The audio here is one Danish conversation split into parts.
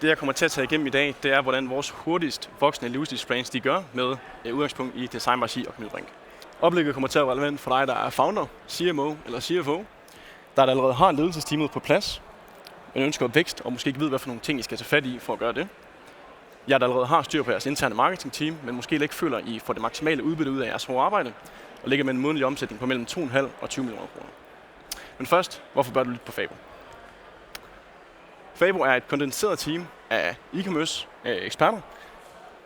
Det jeg kommer til at tage igennem i dag, det er, hvordan vores hurtigst voksende livsstilsbrands de gør med udgangspunkt i Design by Xi og Camille Brink. Oplægget kommer til at være relevant for dig, der er founder, CMO eller CFO, der allerede har ledelsesteamet på plads, men ønsker vækst og måske ikke ved, hvad for nogle ting, I skal tage fat i for at gøre det. Jeg der allerede har styr på jeres interne marketingteam, men måske ikke føler, at I får det maksimale udbytte ud af jeres hårde arbejde, og ligger med en månedlig omsætning på mellem 2,5 og 20 millioner kroner. Men først, hvorfor bør du lytte på Fabo? Fabo er et kondenseret team af e-commerce eksperter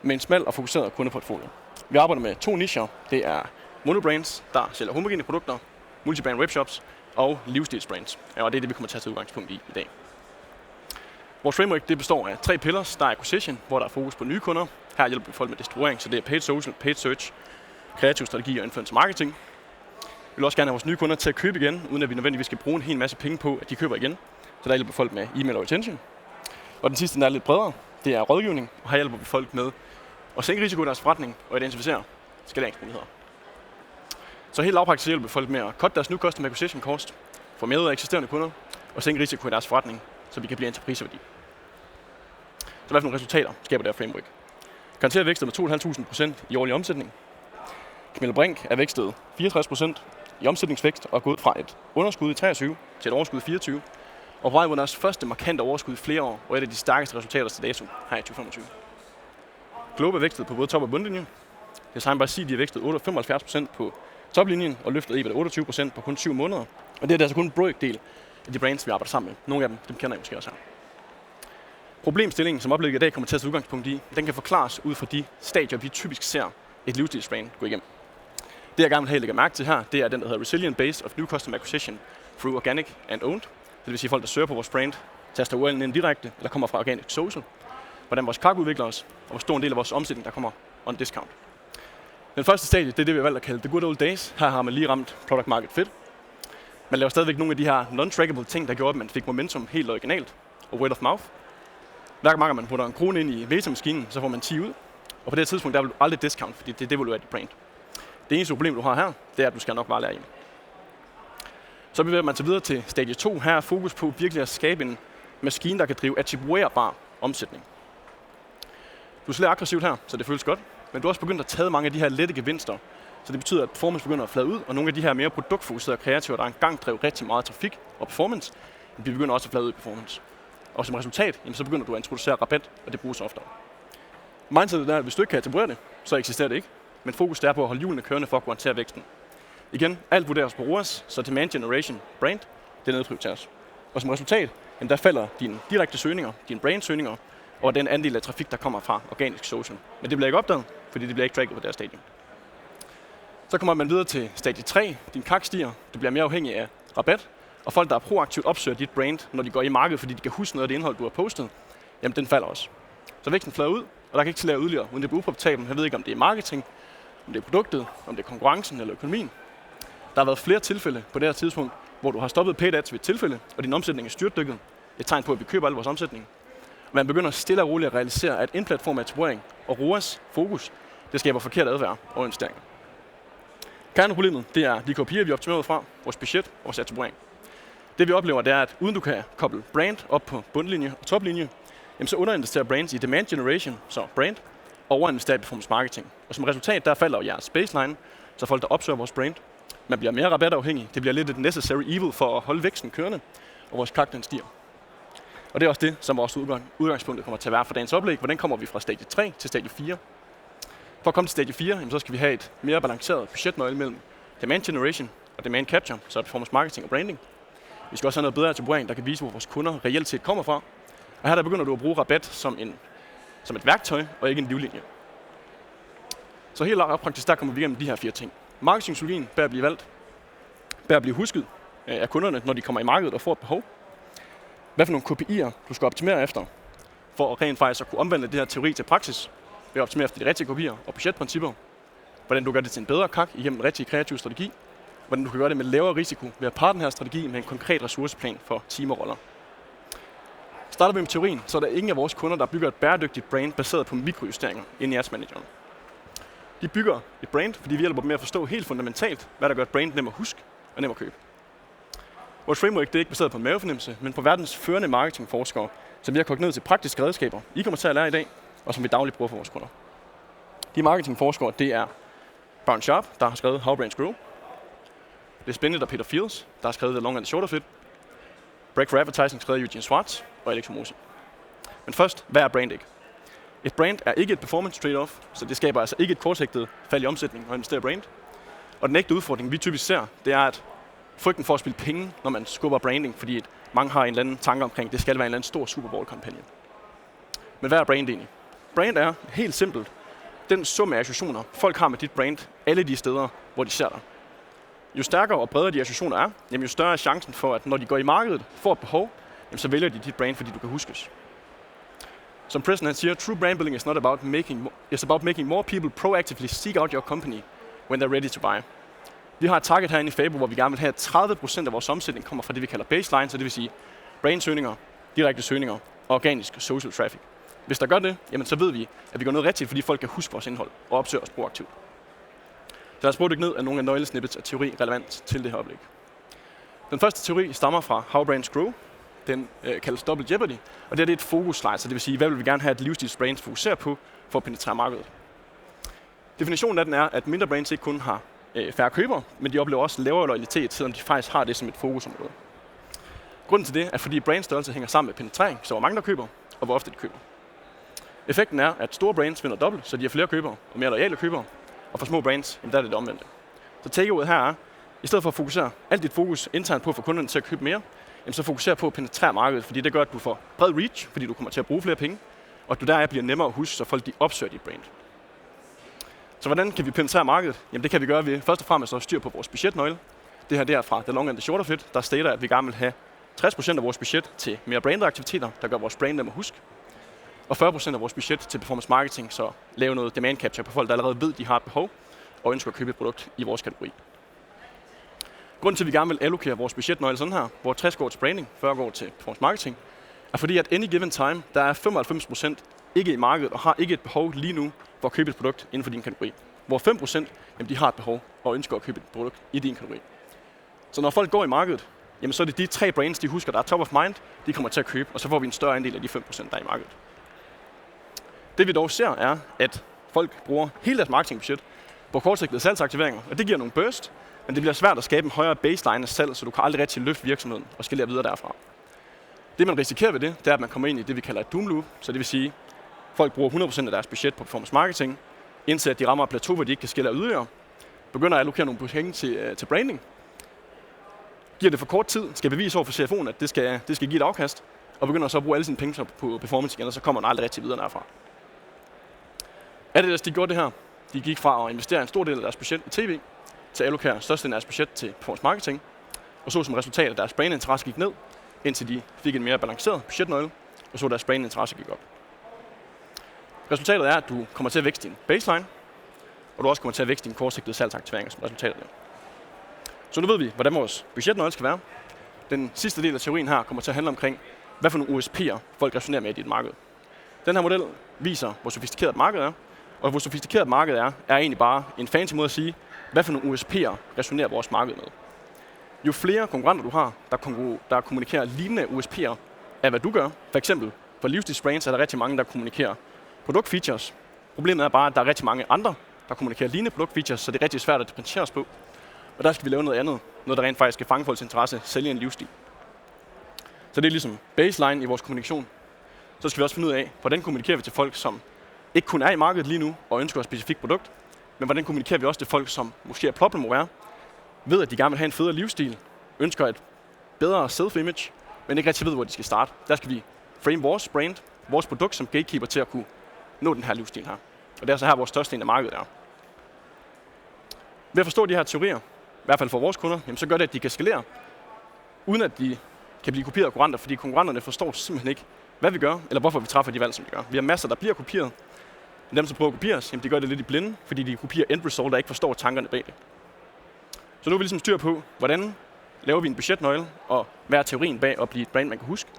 med en smal og fokuseret kundeportfolio. Vi arbejder med 2 nicher. Det er monobrands, der sælger homogene produkter, multibrand webshops og livsstilsbrands. Og det er det, vi kommer til at tage udgangspunkt i dag. Vores framework det består af 3 pillars. Der er acquisition, hvor der er fokus på nye kunder. Her hjælper vi folk med distribuering, så det er paid social, paid search, kreativ strategi og influencer marketing. Vi vil også gerne have vores nye kunder til at købe igen, uden at vi nødvendigvis skal bruge en hel masse penge på, at de køber igen. Så der hjælper folk med e-mail og retention. Og den sidste, der er lidt bredere, det er rådgivning. Og her hjælper vi folk med at sænke risiko i deres forretning og identificere skaleringsmuligheder. Så helt lavpraktisk hjælper vi folk med at cutte deres new customer acquisition cost, få mere ud af eksisterende kunder og sænke risiko i deres forretning, så vi kan blive entrepriseværdi. Så hvad for nogle resultater skaber det her framework? Garanterer vækstet med 2.500% i årlig omsætning. Camille Brink er vækstet 64% i omsætningsvækst og er gået fra et underskud i 23 til et overskud i 24. Og på vej mod deres første markante overskud i flere år, og et af de stærkeste resultater til dato her i 2025. Globe er vækstet på både top- og bundlinjen. Design by Xi de har vækstet 75% på toplinjen og løftet EBIT 28% på kun 7 måneder. Og det er altså kun en brøkdel af de brands, vi arbejder sammen med. Nogle af dem kender I måske også her. Problemstillingen, som oplægget i dag kommer til at tage udgangspunkt i, den kan forklares ud fra de stadier, vi typisk ser et livsstilsbrand gå igennem. Det jeg gerne vil have lægge mærke til her, det er den, der hedder Resilient Base of New Customer Acquisition through Organic and Owned. Det vil sige folk, der søger på vores brand, taster URL'en ind direkte, eller kommer fra Organic Social. Hvordan vores CAC udvikler os, og hvor stor en del af vores omsætning, der kommer on discount. Den første stadie, det er det, vi har valgt at kalde the good old days. Her har man lige ramt product market fit. Man laver stadigvæk nogle af de her non-trackable ting, der gjorde, at man fik momentum helt originalt, og word of mouth. Hver gang man putter en krone ind i Veta-maskinen, så får man 10 ud. Og på det tidspunkt, der vil du aldrig discount, fordi det er devalueret dit brand. Det eneste problem, du har her, det er, at du skal nok bare lære hjem. Så bevæger man sig videre til stadie 2. Her er fokus på virkelig at skabe en maskine, der kan drive attribuerbar omsætning. Du sælger aggressivt her, så det føles godt, men du har også begyndt at tage mange af de her lette gevinster. Så det betyder, at performance begynder at flade ud, og nogle af de her mere produktfokuserede kreativer, der engang drev rigtig meget trafik og performance, de begynder også at flade ud i performance. Og som resultat, så begynder du at introducere rabat, og det bruges oftere. Mindsetet er, at hvis du ikke kan attribuere det, så eksisterer det ikke. Men fokus er på at holde hjulene kørende for at garantere væksten. Igen, alt vurderes på ROAS, så demand generation brand, det nedprioriteres. Og som resultat, der falder dine direkte søgninger, dine brand-søgninger, og den andel af trafik, der kommer fra organisk social. Men det bliver ikke opdaget, fordi det bliver ikke tracket på deres stadie. Så kommer man videre til stadie 3. Din CAC stiger, du bliver mere afhængig af rabat, og folk, der proaktivt opsøger dit brand, når de går i markedet, fordi de kan huske noget af det indhold, du har postet, jamen den falder også. Så væksten flader ud, og der kan ikke tillære yderligere, uden det bliver uprofitabelt. Jeg ved ikke, om det er marketing, om det er produktet, om det er konkurrencen eller økonomien. Der har været flere tilfælde på det her tidspunkt, hvor du har stoppet paid ads ved et tilfælde, og din omsætning er styrtdykket. Det er et tegn på, at vi køber al vores omsætning. Man begynder stille og roligt at realisere, at in-platform attribuering og ROAS fokus, det skaber forkert adfærd og investeringer. Kerneproblemet, det er de kopier, vi optimerer ud fra, vores budget og vores attribuering. Det vi oplever, det er, at uden du kan koble brand op på bundlinje og toplinje, jamen så underinvesterer brands i demand generation, så brand, og overinvesterer i performance marketing. Og som resultat, der falder jeres baseline, så folk, der opsøger vores brand, man bliver mere rabatafhængig. Det bliver lidt et necessary evil for at holde væksten kørende, og vores CAC den stiger. Og det er også det, som vores udgangspunkt kommer til at være for dagens oplæg. Hvordan kommer vi fra stadie 3 til stadie 4? For at komme til stadie 4, jamen, så skal vi have et mere balanceret budgetnøgle mellem demand generation og demand capture, så performance marketing og branding. Vi skal også have noget bedre attribuering, der kan vise, hvor vores kunder reelt set kommer fra. Og her der begynder du at bruge rabat som et værktøj og ikke en livlinje. Så helt praktisk, der kommer vi igennem de her 4 ting. Marketingstrategien bør blive valgt, bør blive husket af kunderne, når de kommer i markedet og får et behov. Hvad for nogle KPI'er du skal optimere efter, for at rent faktisk at kunne omvende det her teori til praksis, ved at optimere efter de rigtige KPI'er og budgetprincipper. Hvordan du gør det til en bedre CAC igennem en rigtig kreativ strategi. Hvordan du kan gøre det med lavere risiko ved at parre den her strategi med en konkret ressourceplan for team og roller. Starter vi med teorien, så er der ingen af vores kunder, der bygger et bæredygtigt brand baseret på mikrojusteringer inde i Ads Manageren. De bygger et brand, fordi vi hjælper dem med at forstå helt fundamentalt, hvad der gør et brand nem at huske og nem at købe. Vores framework det er ikke baseret på mavefornemmelse, men på verdens førende marketingforskere, som vi har kogt ned til praktiske redskaber, I kommer til at lære i dag, og som vi dagligt bruger for vores kunder. De marketingforskere, det er Byron Sharp, der har skrevet How Brands Grow. Det er Spindlet og Peter Fields, der har skrevet The Long and the Short of It. Break for Advertising skrevet Eugene Schwartz og Alex Hormozi. Men først, hvad er brand ikke? Et brand er ikke et performance trade-off, så det skaber altså ikke et kortsigtet fald i omsætning og investere i brand. Og den ægte udfordring, vi typisk ser, det er, at frygten for at spille penge, når man skubber branding, fordi mange har en eller anden tanke omkring, det skal være en eller anden stor Super Bowl-kampagne. Men hvad er brand egentlig? Brand er helt simpelt den sum af associationer, folk har med dit brand, alle de steder, hvor de ser dig. Jo stærkere og bredere de associationer er, jo større er chancen for, at når de går i markedet, får et behov, så vælger de dit brand, fordi du kan huskes. Som Preston siger, true brand building is not about making more people proactively seek out your company when they're ready to buy. Vi har et target herinde i Fabo, hvor vi gerne vil have, at 30% af vores omsætning kommer fra det, vi kalder baseline, så det vil sige brandsøgninger, direkte søgninger og organisk social traffic. Hvis der gør det, så ved vi, at vi gør noget rigtigt, fordi folk kan huske vores indhold og opsøge os proaktivt. Så lad os prøve at dykke ned af nogle af nøglesnippets af teori relevant til det her oplæg. Den første teori stammer fra How Brands Grow. Den kaldes Double Jeopardy, og det er et fokus-slide, så det vil sige, hvad vil vi gerne have, at livsstilsbrands fokuserer på for at penetrere markedet. Definitionen af den er, at mindre brands ikke kun har færre købere, men de oplever også lavere loyalitet, selvom de faktisk har det som et fokusområde. Grunden til det er, fordi brandstørrelse hænger sammen med penetrering, så hvor mange der køber, og hvor ofte de køber. Effekten er, at store brands vinder dobbelt, så de har flere købere og mere loyale købere, og for små brands, der er det omvendte. Så takeawayen her er, i stedet for at fokusere alt dit fokus internt på at få kunderne til at købe mere, så fokuser på at penetrere markedet, fordi det gør, at du får bred reach, fordi du kommer til at bruge flere penge, og at du deraf bliver nemmere at huske, så folk de opsøger dit brand. Så hvordan kan vi penetrere markedet? Det kan vi gøre ved først og fremmest at styr på vores budgetnøgle. Det her der fra The Long and the Short of It, der stater, at vi gerne vil have 60% af vores budget til mere brandaktiviteter, der gør vores brand nemmere at huske, og 40% af vores budget til performance marketing, så lave noget demand capture på folk, der allerede ved, de har et behov, og ønsker at købe et produkt i vores kategori. Grunden til, at vi gerne vil allokere vores budgetnøgle sådan her, hvor 60 går til branding, 40 går til performance marketing, er fordi, at any given time, der er 95% ikke i markedet og har ikke et behov lige nu for at købe et produkt inden for din kategori. Hvor 5% de har et behov og ønsker at købe et produkt i din kategori. Så når folk går i markedet, så er det de 3 brands, de husker, der er top of mind, de kommer til at købe, og så får vi en større andel af de 5%, der er i markedet. Det vi dog ser er, at folk bruger hele deres marketingbudget på kortsigtede salgsaktiveringer, og det giver nogle burst, men det bliver svært at skabe en højere baseline af salg, så du kan aldrig rigtig løfte virksomheden og skalere videre derfra. Det man risikerer ved det, er, at man kommer ind i det, vi kalder et doom loop, så det vil sige, at folk bruger 100% af deres budget på performance marketing, indtil at de rammer et plateau, hvor de ikke kan skalere yderligere, begynder at allokere nogle penge til branding, giver det for kort tid, skal bevise over for CFO'en, at det skal give et afkast, og begynder så at bruge alle sine penge på performance igen, og så kommer man aldrig rigtig videre derfra. Adidas, de gjorde det her. De gik fra at investere en stor del af deres budget i TV, til at allokere størstedelen af deres budget til performance marketing, og så som resultat, at deres brandinteresse gik ned, indtil de fik en mere balanceret budgetnøgle, og så deres brandinteresse gik op. Resultatet er, at du kommer til at vækste din baseline, og du også kommer til at vækste din kortsigtede salgsaktiveringer som resultat af det. Så nu ved vi, hvordan vores budgetnøgle skal være. Den sidste del af teorien her kommer til at handle omkring, hvad for nogle USP'er folk resonerer med i dit marked. Den her model viser, hvor sofistikeret markedet er, og hvor sofistikeret markedet er egentlig bare en fancy måde at sige, hvad for nogle USP'er resonerer vores marked med. Jo flere konkurrenter du har, der kommunikerer lignende USP'er af hvad du gør, for eksempel for livsstilsbrands er der rigtig mange, der kommunikerer produktfeatures. Problemet er bare, at der er rigtig mange andre, der kommunikerer lignende produktfeatures, så det er rigtig svært at differentiere os på. Og der skal vi lave noget andet, noget der rent faktisk skal fange folks interesse, sælge en livsstil. Så det er ligesom baseline i vores kommunikation. Så skal vi også finde ud af, hvordan kommunikerer vi til folk, som ikke kun er i markedet lige nu og ønsker et specifikt produkt, men hvordan kommunikerer vi også til folk, som måske er problem aware, ved at de gerne vil have en federe livsstil, ønsker et bedre self-image, men ikke rigtig ved, hvor de skal starte. Der skal vi frame vores brand, vores produkt som gatekeeper til at kunne nå den her livsstil her. Og det er så her, vores største del af markedet er. Ved at forstå de her teorier, i hvert fald for vores kunder, så gør det, at de kan skalere, uden at de kan blive kopieret af konkurrenter, fordi konkurrenterne forstår simpelthen ikke, hvad vi gør, eller hvorfor vi træffer de valg, som vi gør. Vi har masser, der bliver kopieret, men dem, som prøver at kopiere os, de gør det lidt i blinde, fordi de kopierer end result, der ikke forstår tankerne bag det. Så nu er vi ligesom styr på, hvordan laver vi en budgetnøgle, og hvad er teorien bag at blive et brand, man kan huske.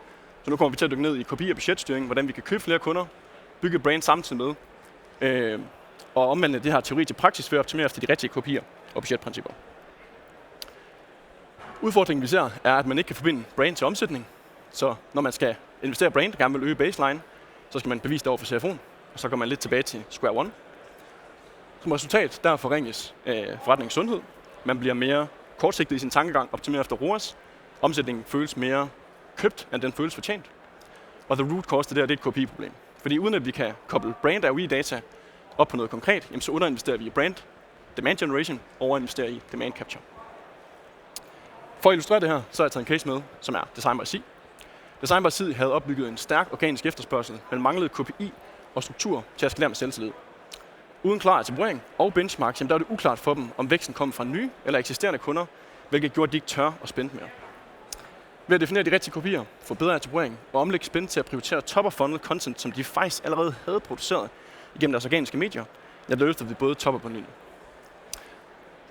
Så nu kommer vi til at dykke ned i kopi- og budgetstyring, hvordan vi kan købe flere kunder, bygge et brand samtidig med, og omvende det her teori til praksis ved at optimere efter de rigtige kopier og budgetprincipper. Udfordringen vi ser er, at man ikke kan forbinde brand til omsætning. Så når man skal investerer brand, der gerne vil øge baseline, så skal man bevise det over for CFO'en, og så går man lidt tilbage til square one. Som resultat, der forringes forretningens sundhed. Man bliver mere kortsigtet i sin tankegang, optimerer efter ROAS. Omsætningen føles mere købt, end den føles fortjent. Og the root cause det er et KPI-problem. Fordi uden at vi kan koble brand ROI-data op på noget konkret, jamen så underinvesterer vi i brand, demand generation, overinvesterer i demand capture. For at illustrere det her, så har jeg taget en case med, som er Design by Sea. Design by Sea havde opbygget en stærk organisk efterspørgsel, men manglede KPI og struktur til at skalere med selvtillid. Uden klar attribuering og benchmarks, der er det uklart for dem, om væksten kommer fra nye eller eksisterende kunder, hvilket gjorde, at de ikke tør at spænde mere. Ved at definere de rigtige kopier, få bedre attribuering og omlægge spænd til at prioritere top of funnel content, som de faktisk allerede havde produceret igennem deres organiske medier, der løftede vi både top og bundlinje.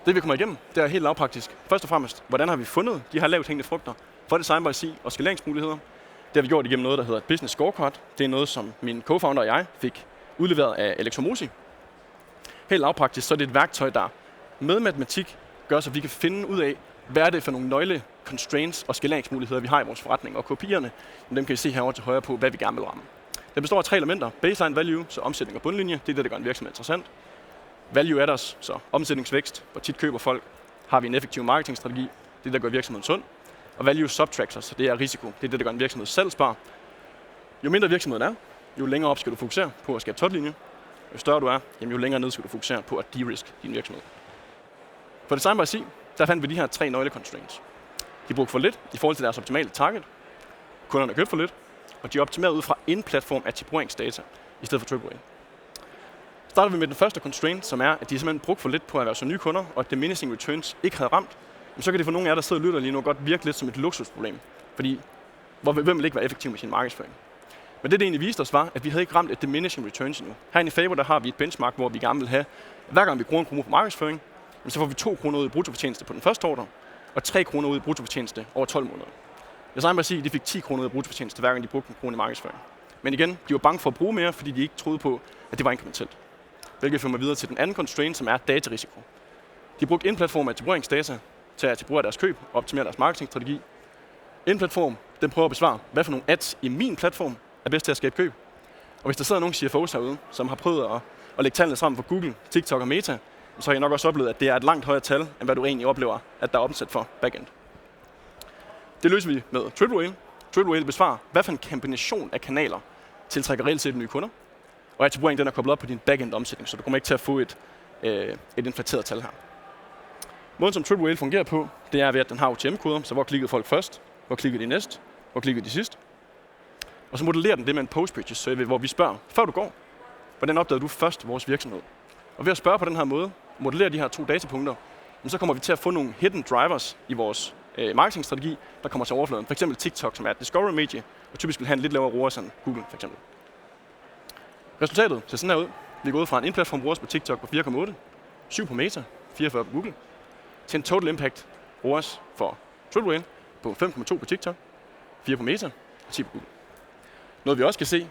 Det vi kommer igennem, det er helt lavpraktisk. Først og fremmest, hvordan har vi fundet de her lavt hængende frugter for Design by Sea og skaleringsmuligheder? Det har vi gjort igennem noget, der hedder et Business Scorecard. Det er noget, som min co-founder og jeg fik udleveret af Elektromosi. Helt lavpraktisk, så er det et værktøj, der med matematik gør, så vi kan finde ud af, hvad er det for nogle nøgle constraints og skaleringsmuligheder, vi har i vores forretning. Og kopierne, dem kan I se herovre til højre på, hvad vi gerne vil ramme. Det består af 3 elementer. Baseline value, så omsætning og bundlinje. Det er det, der gør en virksomhed interessant. Value adders, så omsætningsvækst, hvor tit køber folk. Har vi en effektiv marketingstrategi, det der gør virksomheden sund. Og value subtractors, så det er risiko. Det er det, der gør en virksomhed salgsbar. Jo mindre virksomheden er, jo længere op skal du fokusere på at skabe toplinje. Jo større du er, jo længere ned skal du fokusere på at de-risk din virksomhed. For Design by Sea, der fandt vi de her 3 nøgle constraints. De brugte for lidt i forhold til deres optimale target. Kunderne købte for lidt, og de optimerede ud fra in-platform attribueringsdata i stedet for AAA. Starter vi med den første constraint, som er, at de simpelthen brugte for lidt på at være så nye kunder, og at diminishing returns ikke havde ramt, så kan det for nogle af jer, der sidder og lytter lige nu, godt virke lidt som et luksusproblem. Fordi hvem vil ikke være effektiv med sin markedsføring? Men det egentlig viste os var, at vi havde ikke ramt et diminishing returns endnu. Herinde i Fabo, der har vi et benchmark, hvor vi gerne vil have, hver gang vi bruger 1 krone på markedsføring, så får vi 2 kroner ud i bruttofortjeneste på den første ordre, og 3 kroner ud i bruttofortjeneste over 12 måneder. Design by Sea, de fik 10 kroner ud i bruttofortjeneste, hver gang de brugte 1 krone i markedsføring. Men igen, de var bange for at bruge mere, fordi de ikke troede på, at det var inkrementelt. Hvilket fører mig videre til den anden constraint, som er datarisiko. De brugte in-platform attribueringsdata til at attribuere deres køb og optimere deres marketingstrategi. In-platform, den prøver at besvare, hvad for nogle ads i min platform er bedst til at skabe køb. Og hvis der sidder nogle CFOs herude, som har prøvet at lægge tallene sammen for Google, TikTok og Meta, så har jeg nok også oplevet, at det er et langt højere tal, end hvad du egentlig oplever, at der er omsat for backend. Det løser vi med Triple Whale. Triple Whale besvarer, hvad for en kombination af kanaler tiltrækker reelt set nye kunder. Og attribuering den er koblet op på din backend omsætning, så du kommer ikke til at få et inflateret tal her. Måden som Triple Whale fungerer på, det er ved, at den har OTM-koder, så hvor klikkede folk først, hvor klikkede de næst, hvor klikkede de sidst. Og så modellerer den det med en post-purchase survey, hvor vi spørger, før du går, hvordan opdagede du først vores virksomhed? Og ved at spørge på den her måde, modellere de her 2 datapunkter, så kommer vi til at få nogle hidden drivers i vores marketingstrategi, der kommer til overfladen. For eksempel TikTok, som er et discovery medie, og typisk vil have en lidt lavere ROAS end Google, for eksempel. Resultatet ser sådan her ud. Vi er gået fra en in-platform ROAS på TikTok på 4,8, 7 på Meta, 44 på Google, til en total impact ROAS for Triple Whale på 5,2 på TikTok, 4 på Meta og 10 på Google. Noget vi også kan se,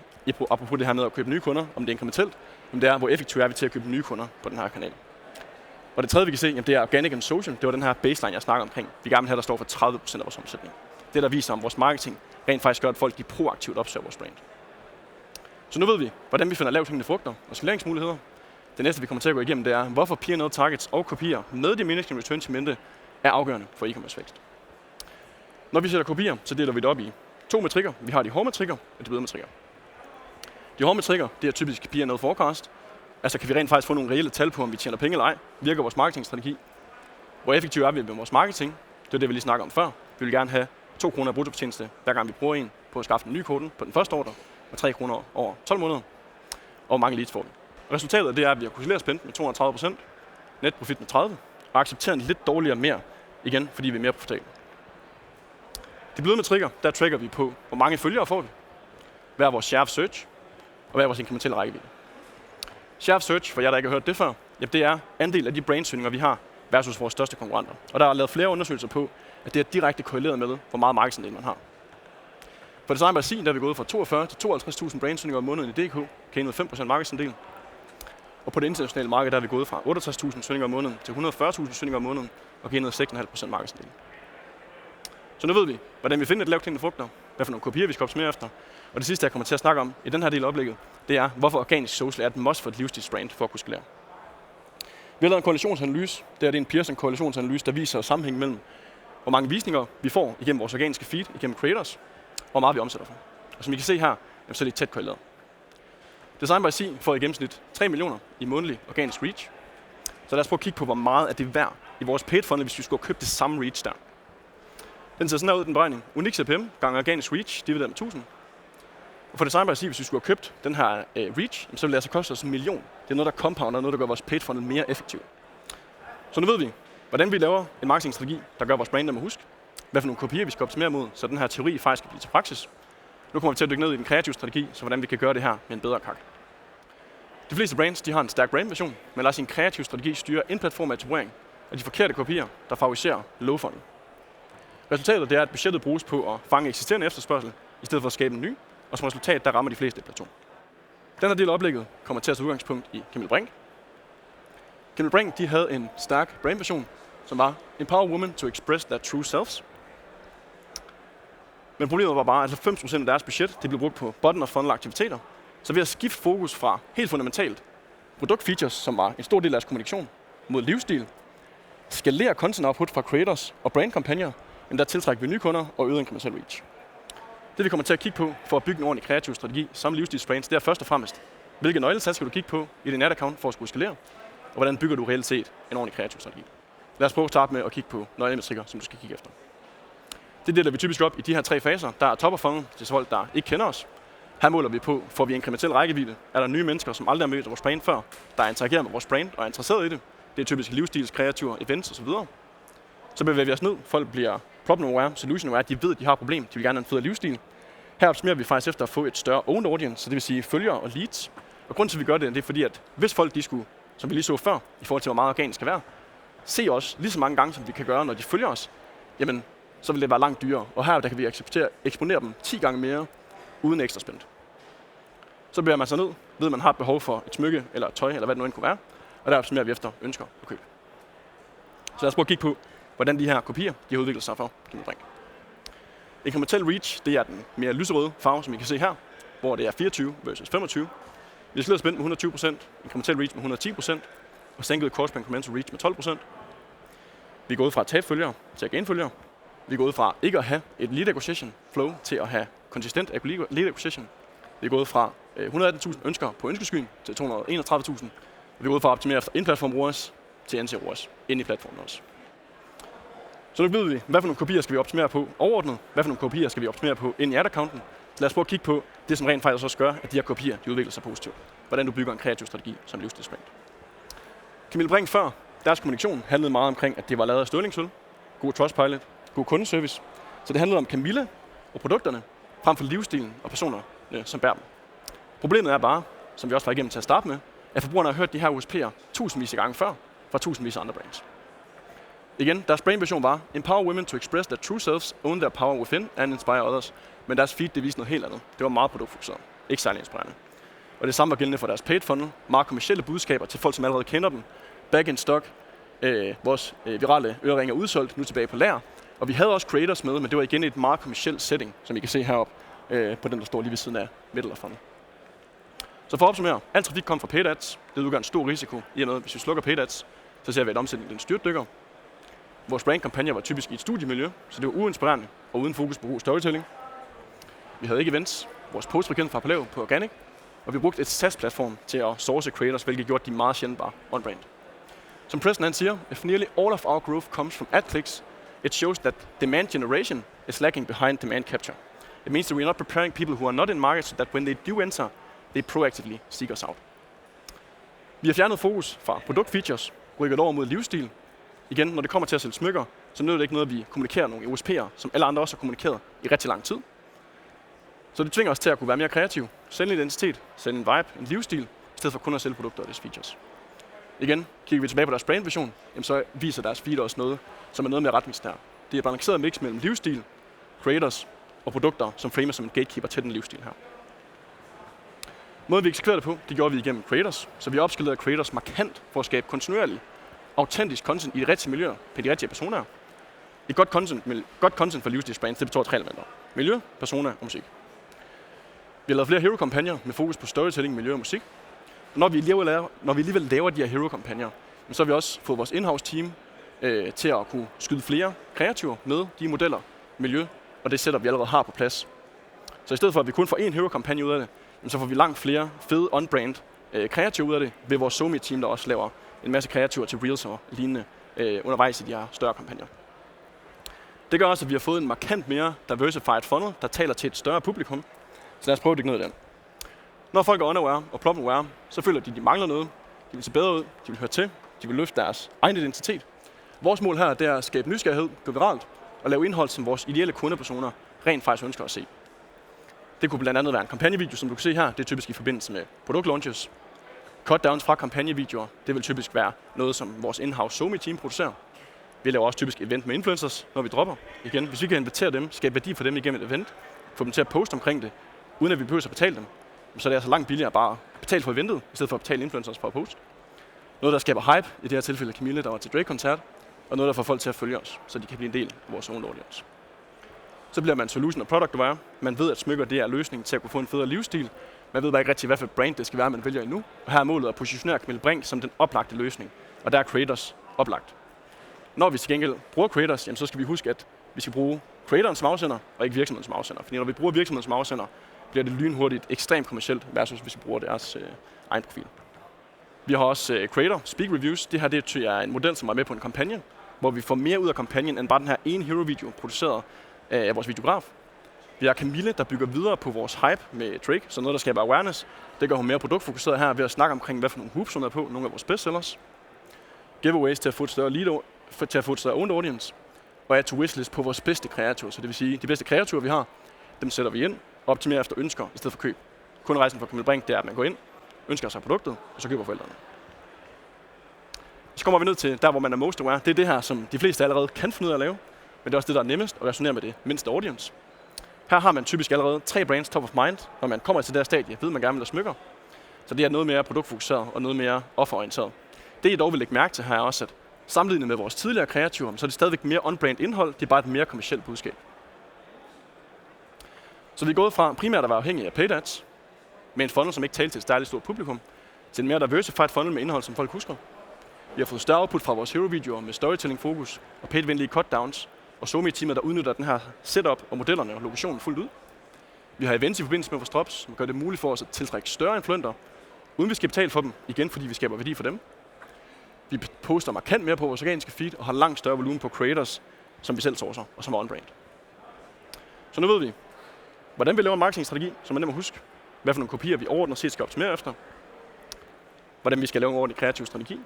apropos det her med at købe nye kunder, om det er inkrementelt, det er, hvor effektivt er vi til at købe nye kunder på den her kanal. Og det tredje, vi kan se, det er organic and social. Det var den her baseline, jeg snakker omkring. Vi gerne vil have, der står for 30% af vores omsætning. Det, der viser, om vores marketing rent faktisk gør, at folk de proaktivt opsøger vores brand. Så nu ved vi, hvordan vi finder lavt hængende frugter og skaleringsmuligheder. Det næste, vi kommer til at gå igennem, det er, hvorfor P&L targets og kopier med diminishing returns i mente er afgørende for e-commerce vækst. Når vi sætter kopier, så deler vi det op i 2 metrikker. Vi har de hårde metrikker og de bløde metrikker. De hårde metrikker, det er typisk P&L forecast. Altså kan vi rent faktisk få nogle reelle tal på, om vi tjener penge eller ej. Virker vores marketingstrategi? Hvor effektiv er vi med vores marketing? Det er det, vi lige snakker om før. Vi vil gerne have 2 kroner bruttofortjeneste, hver gang vi bruger en på at skaffe en ny kode på den første ordre, og 3 kroner over 12 måneder. Og hvor mange leads får vi. Resultatet det er, at vi har kalkuleret spændt med 32%, net profit med 30%, og accepterer en lidt dårligere mere, igen fordi vi er mere profitable. De bløde metrikker, der tracker vi på, hvor mange følgere får vi, hvad er vores share of search, og hvad er vores inkrementelle rækkevidde. Share of search, for jer der ikke har hørt det før, det er andel af de brandsøgninger, vi har versus vores største konkurrenter. Og der er lavet flere undersøgelser på, at det er direkte korreleret med, hvor meget markedsandel man har. For Design by Sea, der er vi gået fra 42 til 52.000 brandsøgninger om måneden i DK, kan med 5% markedsandel. Og på det internationale marked, der er vi gået fra 68.000 søgninger om måneden til 140.000 søgninger om måneden, og kan med 6,5% markedsandel. Så nu ved vi, hvordan vi finder et lavt hængende frugter, hvad for nogle kopier vi skal optimere efter. Og det sidste, jeg kommer til at snakke om i den her del af oplægget, det er, hvorfor organisk social er et must for et livsstilsbrand for at kunne skalere. Vi har lavet en korrelationsanalyse. Det er en Pearson-korrelationsanalyse, der viser sammenhængen mellem, hvor mange visninger vi får igennem vores organiske feed, igennem creators, og hvor meget vi omsætter for. Og som I kan se her, så er det tæt korreleret. Design by C får i gennemsnit 3 millioner i månedlig organisk reach. Så lad os prøve at kigge på, hvor meget er det værd i vores paid funnel, hvis vi skulle købe det samme reach der. Den ser sådan her ud, den beregning. Unik CPM gange organisk reach, divideret med 1000. Og for Design by C, hvis vi skulle have købt den her reach, så ville det altså koste os 1 million. Det er noget, der compounder, noget, der gør vores paid funnel mere effektiv. Så nu ved vi, hvordan vi laver en marketingstrategi, der gør vores brand nem at huske. Hvad for nogle kopier vi skal optimere mod, så den her teori faktisk kan blive til praksis. Nu kommer vi til at dykke ned i den kreative strategi, så hvordan vi kan gøre det her med en bedre kak. De fleste brands de har en stærk brand-version, men lader sin kreative strategi styre en platform af etablering af de forkerte kopier, der favoriserer low funnel. Resultatet det er, at budgettet bruges på at fange eksisterende efterspørgsel, i stedet for at skabe en ny, og som resultat, der rammer de fleste et plateau. Den her del af oplægget kommer til at tage udgangspunkt i Camille Brink. Camille Brink de havde en stærk brand-version, som var Empower women to express their true selves. Men problemet var bare, at 90% af deres budget det blev brugt på bottom of funnel aktiviteter. Så ved at skifte fokus fra helt fundamentalt produktfeatures, som var en stor del af deres kommunikation, mod livsstil, skalere content output fra creators og brandkampagner, der tiltrækker vi nye kunder og øger incremental reach. Det vi kommer til at kigge på for at bygge en ordentlig kreativ strategi som livsstilsbrands, det er først og fremmest, hvilke nøgletal skal du kigge på i din ad-account for at skulle skalere, og hvordan bygger du reelt set en ordentlig kreativ strategi. Lad os prøve at starte med at kigge på nøglemetrikker, som du skal kigge efter. Det deler vi typisk op i de her 3 faser. Der er top of funnel til folk, der ikke kender os. Her måler vi på, får vi incremental rækkevidde? Er der nye mennesker, som aldrig har mødt vores brand før, der interagerer med vores brand og er interesseret i det? Det er typisk livsstils, kreativer, events osv. Så bevæger vi os ned. Folk bliver problem aware, solution aware. De ved, at de har et problem. De vil gerne have en federe livsstil. Her optimerer vi faktisk efter at få et større owned audience, så det vil sige følgere og leads. Og grunden til, at vi gør det, det er fordi, at hvis folk de skulle, som vi lige så før, i forhold til, hvor meget organisk skal være, se os lige så mange gange, som vi kan gøre, når de følger os, jamen, så vil det være langt dyrere. Og her der kan vi eksponere dem 10 gange mere, uden ekstra spænd. Så bevæger man sig ned, ved man har et behov for et smykke, eller et tøj, eller hvad det nu end kunne være, og der optimerer vi efter ønsker og køb. Så lad os prøve at kigge på, hvordan de her kopier de har udviklet sig for Camille Brink. Incremental reach, det er den mere lyserøde farve, som I kan se her, hvor det er 24 versus 25. Vi har slet spændt med 120%, incremental reach med 110%, og sænket cost per incremental reach med 12%. Vi er gået fra at tabe følgere til at gain følgere. Vi er gået fra ikke at have et lead acquisition flow til at have konsistent lead acquisition. Vi er gået fra 118.000 ønsker på ønskeskyen til 231.000. Vi er gået fra at optimere efter in-platform ROAS til NC ROAS ind i platformen også. Så nu ved vi, hvad for nogle kopier skal vi optimere på overordnet, hvad for nogle kopier skal vi optimere på ind i ad-accounten. Lad os prøve at kigge på det, som rent faktisk også gør, at de her kopier de udvikler sig positivt. Hvordan du bygger en kreativ strategi som livsstilsbrand. Camille Brink før, deres kommunikation handlede meget omkring, at det var lavet af støvlingssølv, god Trustpilot, god kundeservice. Så det handlede om Camille og produkterne, frem for livsstilen og personerne, som bærer dem. Problemet er bare, som vi også var igennem til at starte med, at forbrugerne har hørt de her USP'er tusindvis af gange før fra tusindvis af andre brands. Igen, deres brandversion var Empower women to express their true selves, own their power within and inspire others. Men deres feed det viste noget helt andet. Det var meget produktfokuseret. Ikke særlig inspirerende. Og det samme var gældende for deres paid funnel. Meget kommercielle budskaber til folk, som allerede kender dem. Back in stock. Vores virale øreringe er udsolgt, nu tilbage på lager. Og vi havde også creators med, men det var igen et meget kommercielt setting, som I kan se heroppe på den, der står lige ved siden af middle of funnel. Så for at opsummere, al trafik kom fra paid ads. Det udgør en stor risiko i og med, hvis vi slukker paid ads, så ser vi, at omsætningen den styrtdykker. Vores brandkampagne var typisk i et studiemiljø, så det var uinspirerende og uden fokus på god storytelling. Vi havde ikke events. Vores postfrekvens var på lav på organic, og vi brugte et SaaS-platform til at source creators, hvilket gjorde de meget sjældent bare on-brand. Som Preston han siger, if nearly all of our growth comes from ad clicks, it shows that demand generation is lagging behind demand capture. It means that we are not preparing people who are not in market, so that when they do enter, they proactively seek us out. Vi har fjernet fokus fra produktfeatures, rykket over mod livsstil. Igen, når det kommer til at sælge smykker, så nytter det ikke noget, at vi kommunikerer nogle USP'er, som alle andre også har kommunikeret i rigtig lang tid. Så det tvinger os til at kunne være mere kreative, sælge en identitet, sælge en vibe, en livsstil, i stedet for kun at sælge produkter og deres features. Igen, kigger vi tilbage på deres brandvision, så viser deres feed også noget, som er noget mere retningsnær. Det er et balanceret mix mellem livsstil, creators og produkter, som framer som en gatekeeper til den livsstil her. Måden vi eksekverede det på, det gjorde vi igennem creators, så vi opskalerede creators markant for at skabe kontinuerlig, autentisk content i de rigtige miljøer, på de rigtige personer. Et godt content for livsstilsbrands, det består af 3 elementer. Miljø, persona og musik. Vi har lavet flere hero-kampagner med fokus på storytelling, miljø og musik. Og når vi alligevel laver de her hero-kampagner, så har vi også fået vores in-house team til at kunne skyde flere kreativer med de modeller, miljø og det setup, vi allerede har på plads. Så i stedet for, at vi kun får én hero-kampagne ud af det, så får vi langt flere fede on-brand kreativer ud af det ved vores SoMe-team, der også laver en masse kreativer til Reels og lignende undervejs i de her større kampagner. Det gør også, at vi har fået en markant mere diversified funnel, der taler til et større publikum. Så lad os prøve at dykke ned i den. Når folk er unaware og problem-aware, så føler de mangler noget. De vil se bedre ud, de vil høre til, de vil løfte deres egen identitet. Vores mål her det er at skabe nysgerrighed, gå viralt og lave indhold, som vores ideelle kundepersoner rent faktisk ønsker at se. Det kunne blandt andet være en kampagnevideo, som du kan se her. Det er typisk i forbindelse med produktlaunches. Cutdowns fra kampagnevideoer, det vil typisk være noget, som vores in-house SoMe-team producerer. Vi laver også typisk event med influencers, når vi dropper. Igen, hvis vi kan invitere dem, skabe værdi for dem igennem et event, få dem til at poste omkring det, uden at vi behøver at betale dem, så er det altså langt billigere bare at betale for eventet, i stedet for at betale influencers for at poste. Noget, der skaber hype, i det her tilfælde Camille, der var til Drake-koncert, og noget, der får folk til at følge os, så de kan blive en del af vores own audience. Så bliver man solution og product aware. Man ved, at smykker det er løsningen til at kunne få en federe livsstil. Man ved bare ikke rigtig, hvad for brand det skal være, man vælger endnu. Og her er målet at positionere Camille Brink som den oplagte løsning. Og der er creators oplagt. Når vi til gengæld bruger creators, så skal vi huske, at vi skal bruge creatorens som afsender, og ikke virksomhedens som afsender. Fordi når vi bruger virksomhedens som afsender, bliver det lynhurtigt ekstremt kommercielt, versus hvis vi bruger deres egen profil. Vi har også creator speak reviews. Det her det er en model, som er med på en kampagne, hvor vi får mere ud af kampagnen, end bare den her ene hero-video, produceret af vores videograf. Vi har Camille, der bygger videre på vores hype med Drake, så noget, der skaber awareness. Det gør hun mere produktfokuseret her ved at snakke omkring, hvad for nogle hoops hun er på, nogle af vores bestsellers. Giveaways til at få et større owned audience. Og add to wishlist på vores bedste kreatorer. Så det vil sige, de bedste kreatorer, vi har, dem sætter vi ind og optimerer efter ønsker i stedet for køb. Kun rejsen for Camille Brink, det er, at man går ind, ønsker sig produktet, og så køber forældrene. Så kommer vi ned til der, hvor man er most aware. Det er det her, som de fleste allerede kan finde ud af at lave. Men det er også det, der er nemmest at resonere med det mindste audience. Her har man typisk allerede 3 brands top of mind, når man kommer til det her stadie, ved man gerne vil have smykker. Så det er noget mere produktfokuseret og noget mere offerorienteret. Det jeg dog vil lægge mærke til her er også, at sammenlignet med vores tidligere kreativer, så er det stadigvæk mere on-brand indhold, det er bare et mere kommercielt budskab. Så vi er gået fra primært at være afhængige af paid ads, med en funnel, som ikke taler til et særligt stort publikum, til en mere diversified funnel med indhold, som folk husker. Vi har fået større output fra vores hero-videoer med storytelling-fokus og paid-venlige cutdowns, og SoMe-teamet, der udnytter den her setup og modellerne og lokationen fuldt ud. Vi har events i forbindelse med vores drops, som gør det muligt for os at tiltrække større influenter, uden vi skal betale for dem, igen fordi vi skaber værdi for dem. Vi poster markant mere på vores organiske feed og har langt større volumen på creators, som vi selv sourcer og som er on-brand. Så nu ved vi, hvordan vi laver en marketingstrategi, som er nem at huske, hvad for nogle kopier vi overordnet set skal optimere efter, hvordan vi skal lave en ordentlig kreativ strategi.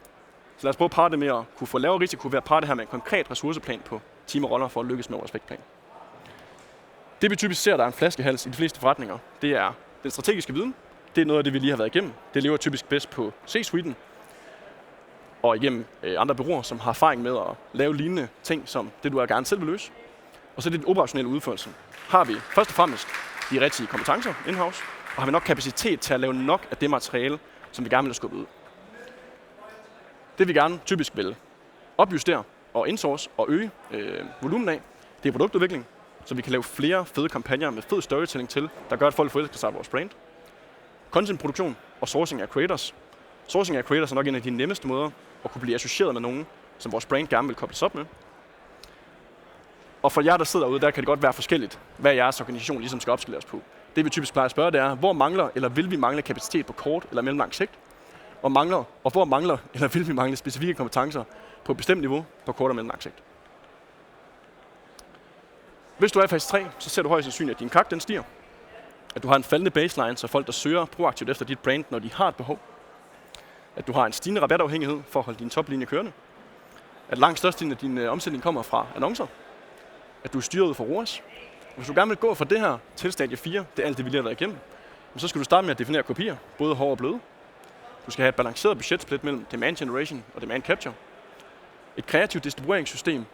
Så lad os prøve at parre det med at kunne få lavere risiko ved at parre det her med en konkret ressourceplan på team og roller for at lykkes med vores vægtplan. Det vi typisk ser, der er en flaskehals i de fleste forretninger, det er den strategiske viden. Det er noget af det, vi lige har været igennem. Det lever typisk bedst på C-suiten og igennem andre bureauer, som har erfaring med at lave lignende ting, som det du gerne selv vil løse. Og så er det den operationelle udførelse. Har vi først og fremmest de rigtige kompetencer in-house, og har vi nok kapacitet til at lave nok af det materiale, som vi gerne vil have skubbet ud. Det vi gerne typisk vil opjustere og insource og øge volumen af, det er produktudvikling, så vi kan lave flere fede kampagner med fed storytelling til, der gør, at folk forelsker sig af vores brand. Contentproduktion og sourcing af creators. Sourcing af creators er nok en af de nemmeste måder at kunne blive associeret med nogen, som vores brand gerne vil kobles op med. Og for jer, der sidder derude, der kan det godt være forskelligt, hvad jeres organisation ligesom skal opskaleres på. Det vi typisk plejer at spørge, det er, hvor mangler eller vil vi mangle kapacitet på kort eller mellemlang sigt? Og hvor mangler eller vil vi mangle specifikke kompetencer på et bestemt niveau på kort og mellemlang sigt? Hvis du er i fase 3, så ser du højst sandsynligt, at din CAC den stiger. At du har en faldende baseline, så folk, der søger proaktivt efter dit brand, når de har et behov. At du har en stigende rabatafhængighed for at holde din toplinje kørende. At langt størstedelen af din omsætning kommer fra annoncer. At du er styret ud fra ROAS. Hvis du gerne vil gå fra det her til stadie 4, det er alt det, vi lige har været igennem, så skal du starte med at definere kopier, både hårde og bløde. Du skal have et balanceret budgetsplit mellem demand generation og demand capture. Et kreativt distribueringssystem,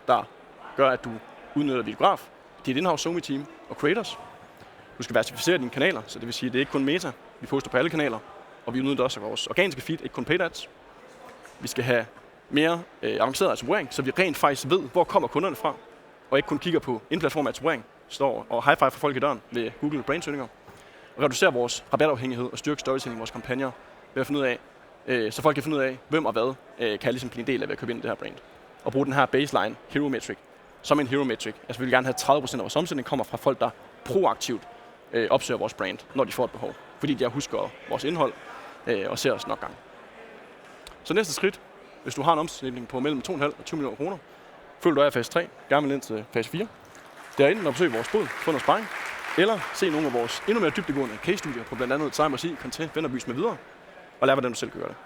der gør, at du udnytter videograf, dit in-house SoMe-team og creators. Du skal versificere dine kanaler, så det vil sige, at det er ikke kun meta. Vi poster på alle kanaler, og vi udnytter også vores organiske feed, ikke kun paid ads. Vi skal have mere avanceret attribuering, så vi rent faktisk ved, hvor kommer kunderne fra, og ikke kun kigger på in-platform attribuering, står og high five for folk i døren ved Google brandsøgninger, og reducerer vores rabatafhængighed og styrke storytelling i vores kampagner ved at finde ud af, så folk kan finde ud af, hvem og hvad kan jeg ligesom blive en del af ved at købe ind i det her brand. Og bruge den her baseline hero metric som en hero metric. Altså vi vil gerne have 30% af vores omsætning kommer fra folk, der proaktivt opsøger vores brand, når de får et behov. Fordi de husker vores indhold og ser os nok gang. Så næste skridt, hvis du har en omsætning på mellem 2,5 og 20 millioner kroner, følg du af fase 3, gerne vil ind til fase 4. Derinde og besøg vores bod, få noget sparring, eller se nogle af vores endnu mere dybdegående case-studier på blandt andet Cyber, content, vennerbys med videre, og lær, hvordan du selv kan gøre det.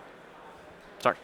Tak.